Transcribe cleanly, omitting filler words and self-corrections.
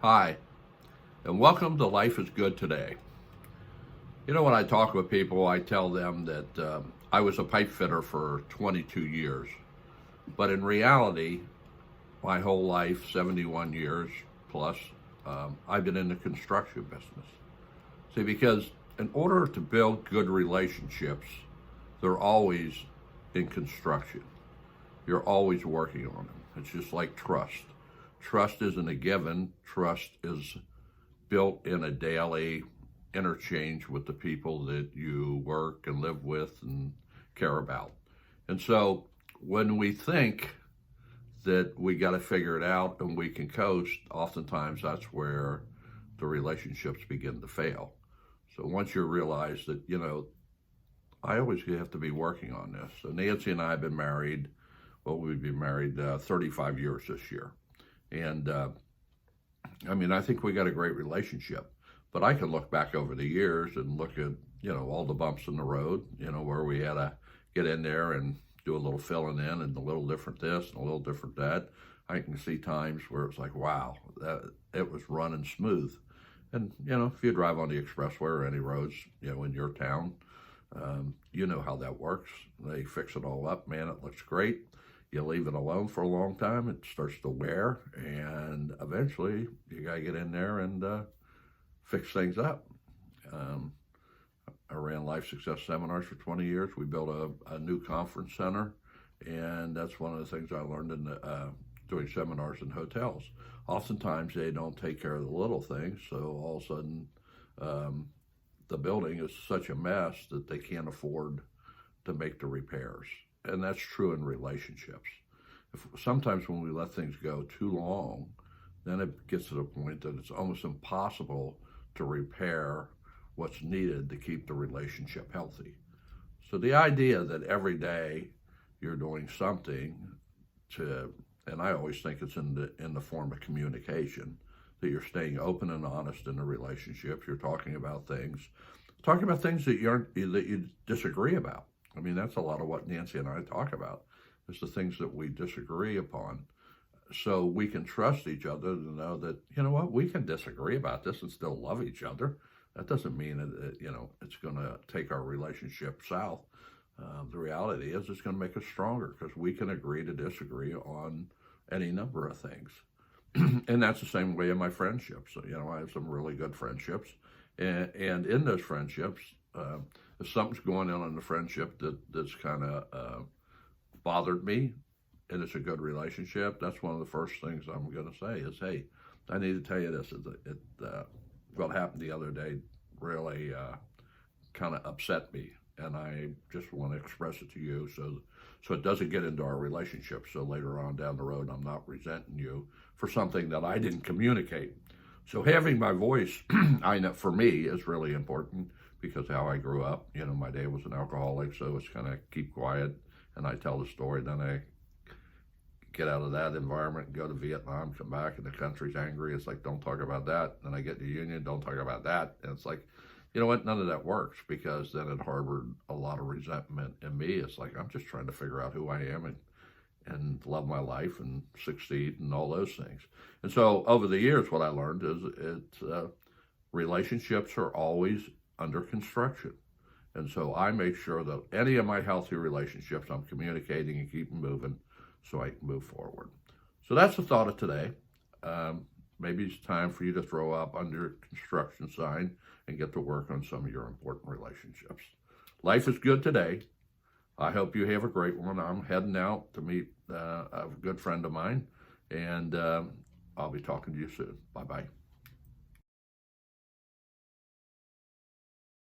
Hi, and welcome to Life is Good Today. You know, when I talk with people, I tell them that I was a pipe fitter for 22 years. But in reality, my whole life, 71 years plus, I've been in the construction business. See, because in order to build good relationships, they're always in construction. You're always working on them. It's just like trust. Trust isn't a given, trust is built in a daily interchange with the people that you work and live with and care about. And so when we think that we got to figure it out and we can coast, oftentimes that's where the relationships begin to fail. So once you realize that, I always have to be working on this. So Nancy and I have been married, well, we've been married 35 years this year. And I think we got a great relationship, but I could look back over the years and look at, all the bumps in the road, where we had to get in there and do a little filling in and a little different this and a little different that. I can see times where it's like, wow, that it was running smooth. And, if you drive on the expressway or any roads, in your town, you know how that works. They fix it all up, man, it looks great. You leave it alone for a long time, it starts to wear, and eventually you got to get in there and fix things up. I ran Life Success Seminars for 20 years. We built a new conference center, and that's one of the things I learned in doing seminars in hotels. Oftentimes they don't take care of the little things, so all of a sudden the building is such a mess that they can't afford to make the repairs. And that's true in relationships. Sometimes when we let things go too long, then it gets to the point that it's almost impossible to repair what's needed to keep the relationship healthy. So the idea that every day you're doing something and I always think it's in the form of communication, that you're staying open and honest in a relationship. You're talking about things that you disagree about. That's a lot of what Nancy and I talk about, is the things that we disagree upon. So we can trust each other to know that, we can disagree about this and still love each other. That doesn't mean that, it's going to take our relationship south. The reality is it's going to make us stronger because we can agree to disagree on any number of things. And that's the same way in my friendships. I have some really good friendships. And in those friendships, if something's going on in the friendship that's kind of bothered me, and it's a good relationship, that's one of the first things I'm going to say is, hey, I need to tell you this. What happened the other day really kind of upset me, and I just want to express it to you so it doesn't get into our relationship. So later on down the road, I'm not resenting you for something that I didn't communicate. So having my voice, I know for me, is really important because how I grew up. My dad was an alcoholic, so it's kind of keep quiet, and I tell the story. Then I get out of that environment and go to Vietnam, come back, and the country's angry. It's like, don't talk about that. Then I get to Union, don't talk about that. And it's like, you know what? None of that works because then it harbored a lot of resentment in me. It's like, I'm just trying to figure out who I am and love my life and succeed and all those things. And so over the years, what I learned is relationships are always under construction. And so I make sure that any of my healthy relationships, I'm communicating and keeping moving so I can move forward. So that's the thought of today. Maybe it's time for you to throw up under construction sign and get to work on some of your important relationships. Life is good today. I hope you have a great one. I'm heading out to meet a good friend of mine, and I'll be talking to you soon. Bye-bye.